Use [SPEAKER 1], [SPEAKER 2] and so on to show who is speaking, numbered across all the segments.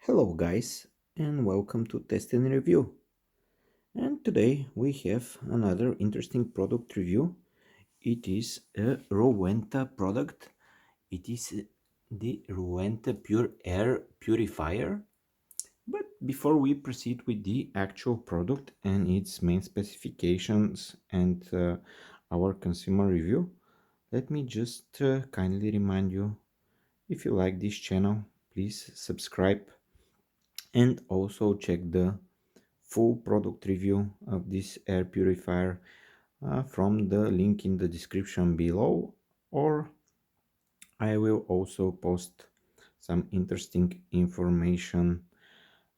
[SPEAKER 1] Hello guys and welcome to Test and Review. And today we have another interesting product review. It is a Rowenta product. It is the Rowenta Pure Air purifier. But before we proceed with the actual product and its main specifications and our consumer review, let me just kindly remind you, if you like this channel, please subscribe and also check the full product review of this air purifier from the link in the description below, or I will also post some interesting information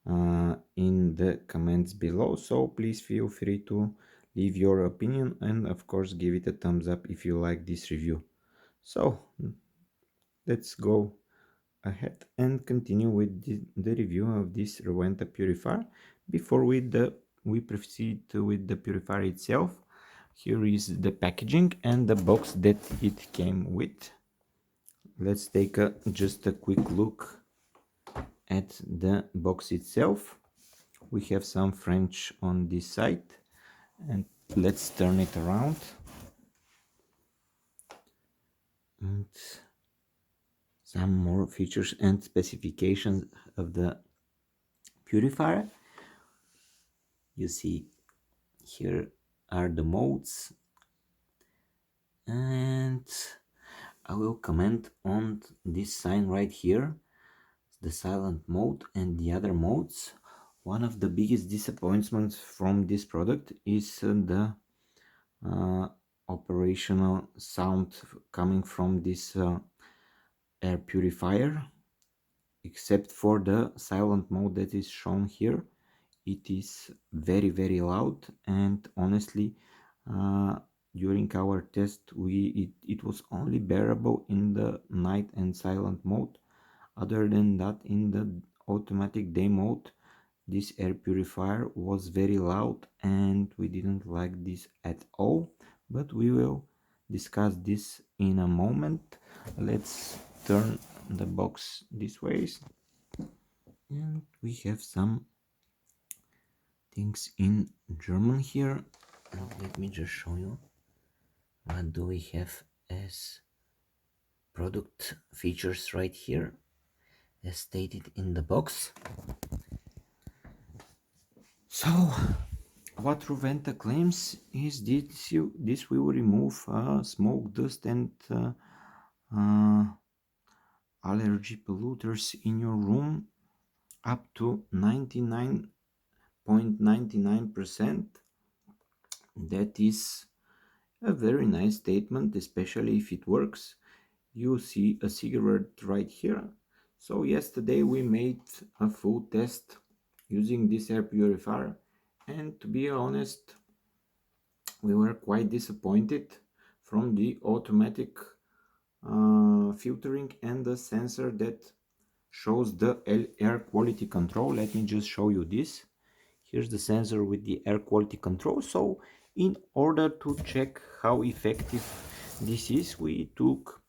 [SPEAKER 1] in the comments below, so please feel free to leave your opinion and of course give it a thumbs up if you like this review. So let's go ahead and continue with the review of this Rowenta purifier. Before we proceed with the purifier itself, here is the packaging and the box that it came with. Let's take just a quick look at the box itself. We have some French on this side, and let's turn it around. And some more features and specifications of the purifier. You see here are the modes, and I will comment on this sign right here, the silent mode and the other modes. One of the biggest disappointments from this product is the operational sound coming from this air purifier. Except for the silent mode that is shown here, it is very loud, and honestly during our test it was only bearable in the night and silent mode. Other than that, in the automatic day mode, this air purifier was very loud and we didn't like this at all, but we will discuss this in a moment. Let's turn the box this way, and we have some things in German here. Now let me just show you what do we have as product features right here as stated in the box. So what Rowenta claims is this will remove smoke, dust and allergy polluters in your room up to 99.99%. That is a very nice statement, especially if it works. You see a cigarette right here. So yesterday we made a full test using this air purifier, and to be honest, we were quite disappointed from the automatic filtering and the sensor that shows the air quality control. Let me just show you this. Here's the sensor with the air quality control. So in order to check how effective this is, we took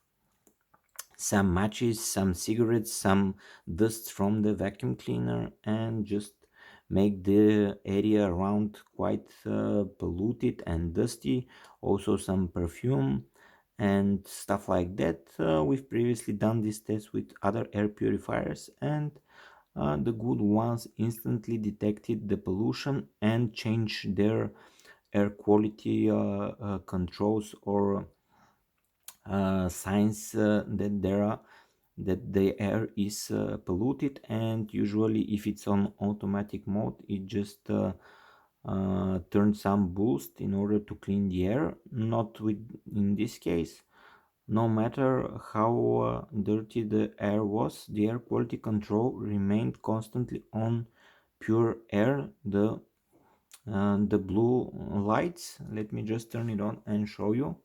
[SPEAKER 1] some matches, some cigarettes, some dust from the vacuum cleaner, and just make the area around quite polluted and dusty. Also some perfume and stuff like that. We've previously done this test with other air purifiers, and the good ones instantly detected the pollution and changed their air quality controls or signs that the air is polluted. And usually if it's on automatic mode, it just turns some boost in order to clean the air. Not with in this case. No matter how dirty the air was, the air quality control remained constantly on pure air, the blue lights. Let me just turn it on and show you.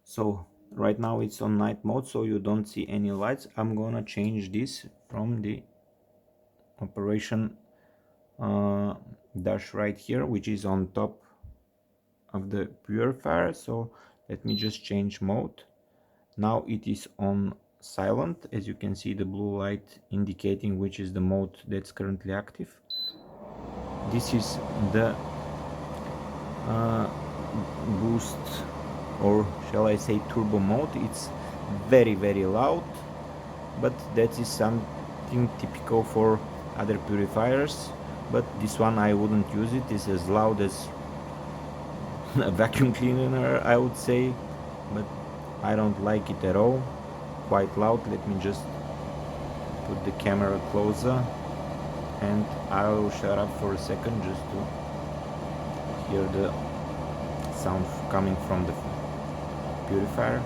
[SPEAKER 1] So right now it's on night mode, so you don't see any lights. I'm gonna change this from the operation dash right here, which is on top of the purifier. So let me just change mode. Now it is on silent, as you can see the blue light indicating which is the mode that's currently active. This is the boost, or shall I say turbo mode. It's very loud, but that is something typical for other purifiers, but this one I wouldn't use it. It's as loud as a vacuum cleaner, I would say, but I don't like it at all. Quite loud. Let me just put the camera closer and I'll shut up for a second just to hear the sound coming from the purifier.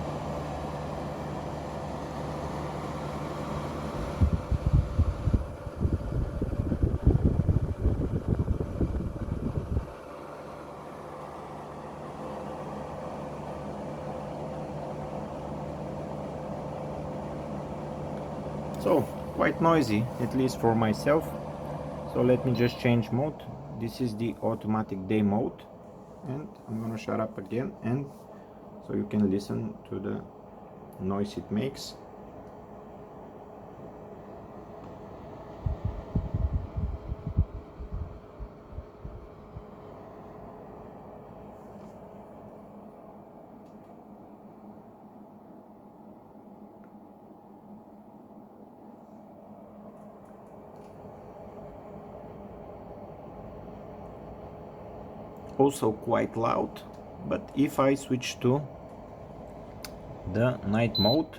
[SPEAKER 1] So quite noisy, at least for myself. So let me just change mode. This is the automatic day mode, and I'm gonna shut up again, and so you can listen to the noise it makes. Also quite loud, but if I switch to the night mode,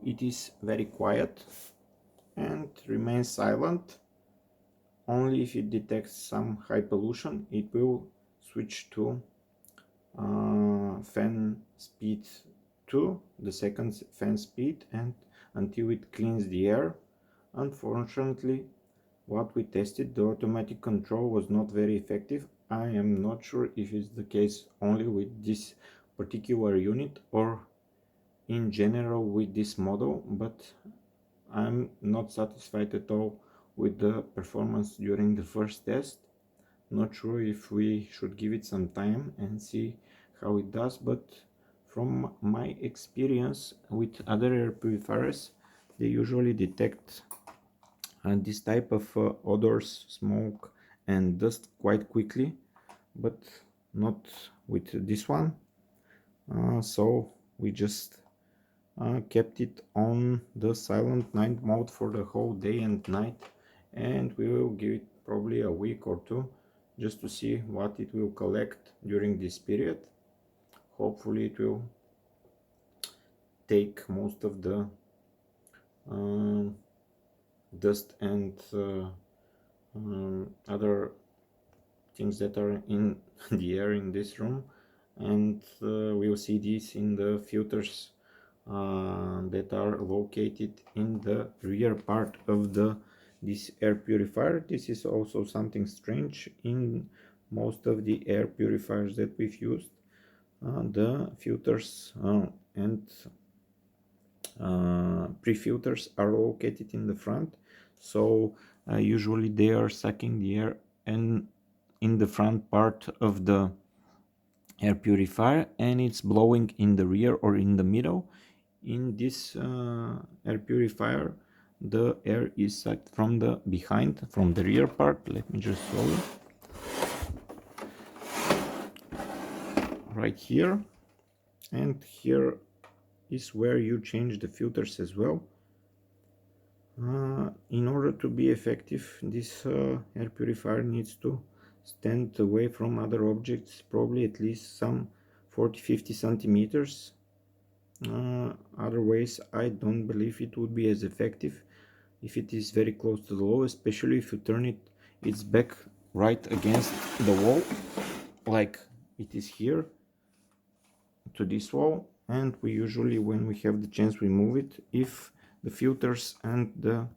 [SPEAKER 1] it is very quiet and remains silent. Only if it detects some high pollution, it will switch to fan speed 2, the second fan speed, and until it cleans the air. Unfortunately, what we tested, the automatic control was not very effective. I am not sure if it's the case only with this particular unit or in general with this model, but I'm not satisfied at all with the performance during the first test. Not sure if we should give it some time and see how it does, but from my experience with other air purifiers, they usually detect this type of odors, smoke and dust quite quickly, but not with this one. So we just kept it on the silent night mode for the whole day and night, and we will give it probably a week or two just to see what it will collect during this period. Hopefully it will take most of the dust and other things that are in the air in this room, and we'll see this in the filters that are located in the rear part of this air purifier. This is also something strange in most of the air purifiers that we've used. The filters and pre-filters are located in the front, so usually they are sucking the air and in the front part of the air purifier, and it's blowing in the rear or in the middle. In this air purifier, the air is sucked from the behind, from the rear part. Let me just show you right here, and here is where you change the filters as well. In order to be effective, this air purifier needs to stand away from other objects, probably at least some 40-50 centimeters. Otherwise, I don't believe it would be as effective if it is very close to the wall, especially if you turn its back right against the wall, like it is here, to this wall. And we usually, when we have the chance, we move it. If the filters and the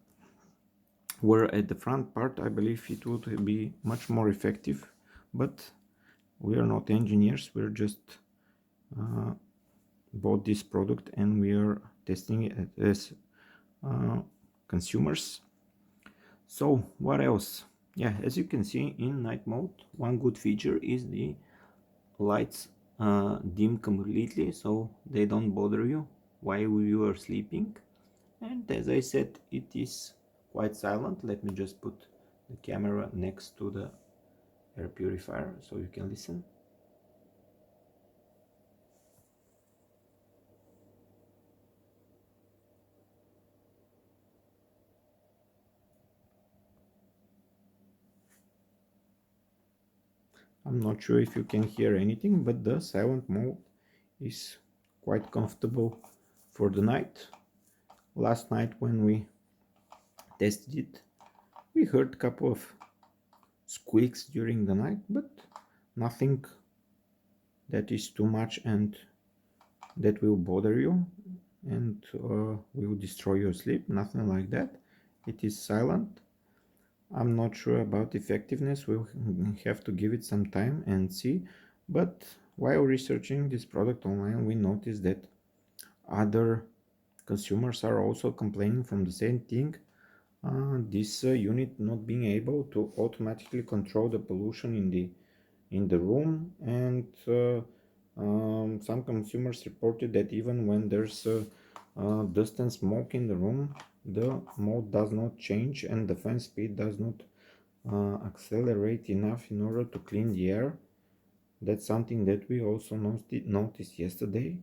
[SPEAKER 1] were at the front part, I believe it would be much more effective, but we are not engineers, we're just bought this product and we are testing it as consumers. So what else? Yeah, as you can see in night mode, one good feature is the lights dim completely, so they don't bother you. while we were sleeping. And as I said, it is quite silent. Let me just put the camera next to the air purifier so you can listen. I'm not sure if you can hear anything, but the silent mode is quite comfortable for the night. Last night when we tested it, we heard a couple of squeaks during the night, but nothing that is too much and that will bother you and will destroy your sleep. Nothing like that. It is silent. I'm not sure about effectiveness. We'll have to give it some time and see. But while researching this product online, we noticed that other consumers are also complaining from the same thing. This unit not being able to automatically control the pollution in the room, and some consumers reported that even when there's dust and smoke in the room, the mode does not change and the fan speed does not accelerate enough in order to clean the air. That's something that we also noticed yesterday.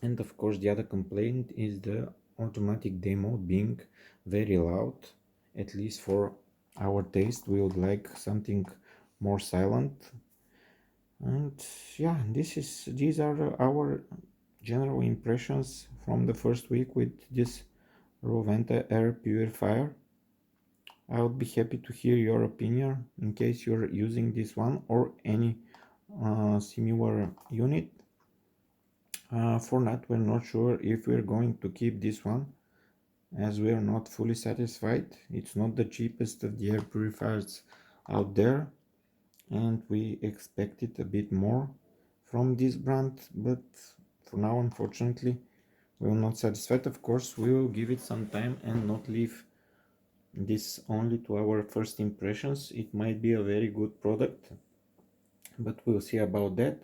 [SPEAKER 1] And of course, the other complaint is the automatic day mode being very loud. At least for our taste, we would like something more silent. And yeah, these are our general impressions from the first week with this Rowenta Air Purifier. I would be happy to hear your opinion in case you're using this one or any similar unit. For that, we're not sure if we're going to keep this one as we are not fully satisfied. It's not the cheapest of the air purifiers out there, and we expected a bit more from this brand, but for now, unfortunately, we are not satisfied. Of course, we will give it some time and not leave this only to our first impressions. It might be a very good product, but we'll see about that.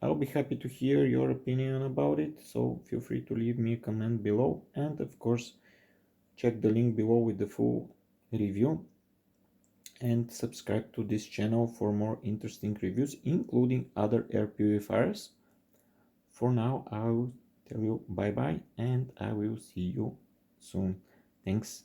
[SPEAKER 1] I'll be happy to hear your opinion about it, so feel free to leave me a comment below, and of course check the link below with the full review, and subscribe to this channel for more interesting reviews including other air purifiers. For now, I'll tell you bye bye and I will see you soon. Thanks.